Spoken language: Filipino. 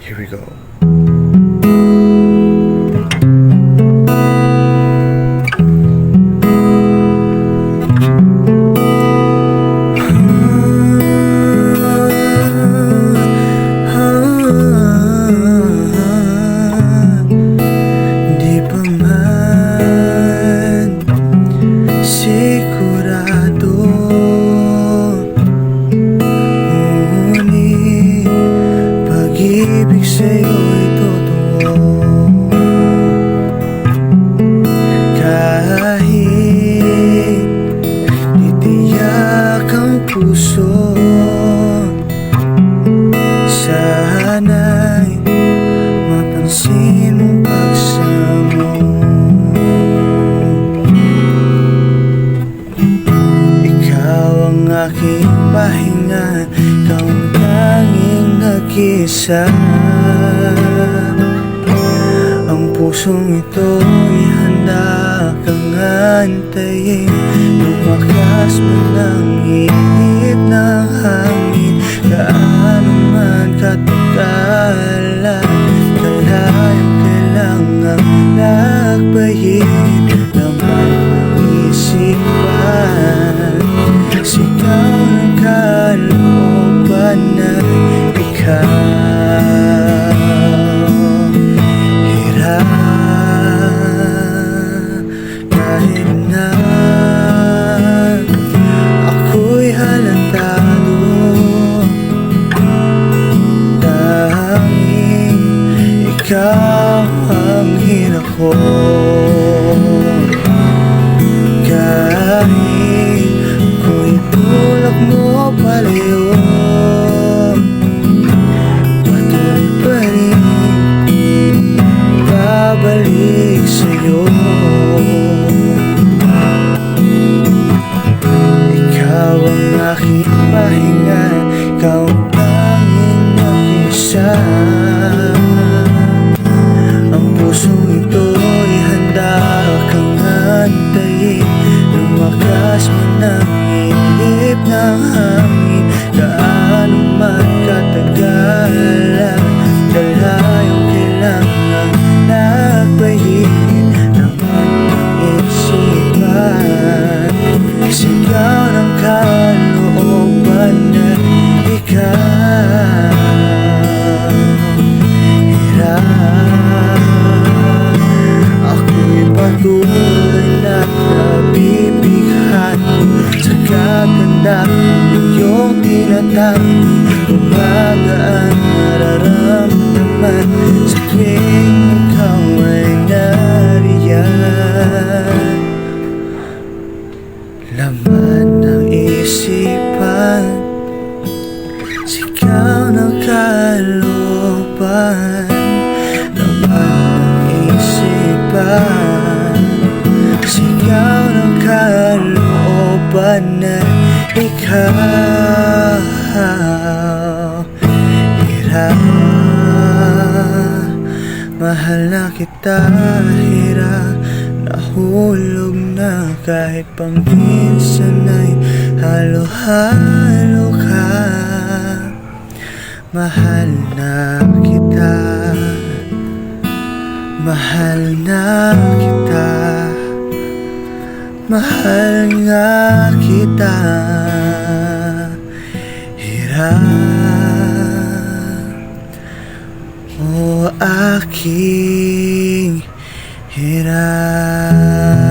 Here we go. Di pa man sigurado, ngunit pag-ibig sa'yo'y totoo. Kahit titiyak ang puso, sana'y mapansin mong pagsamo. Ikaw ang aking pahinga, ikaw ang tanging nag-isa. Ang pusong ito'y handa kang antayin. Lumakas man ang init ng hangin, gaano man katagalan, kalayang kailangang lakbayin. Laman ng isipan, sigaw ng kalooban na ikaw. Kahit na ako'y halantado, tanging ikaw ang hina ko. Kahit ako'y tulak mo palayo, patuloy pa rin babalik sa'yo. Ikaw ang aking pahinga, ikaw ang tanging mag-isa. Ang pusong ito'y handa kang antayin. Lumakas man ang inip ng hangin, gaano man katagalan, kalayong kailangang lakbayin. Laman ng isipan, sigaw ng kalooban na ikaw. Hirap, ako'y patuloy na nabibighani sa kaganda ng iyong tinatanggi. Gumagaan nararamdaman sa tuwing ikaw ay nariyan. Laman ng isipan, sigaw ng kalooban. Laman ng isipan, sigaw ng kalooban na ikaw. Hirap, mahal na kita, hirap. Nahulog na kahit paminsan ay halo-halo ka. Mahal na kita, mahal na kita, mahal nga kita. Hirap, o aking hirap.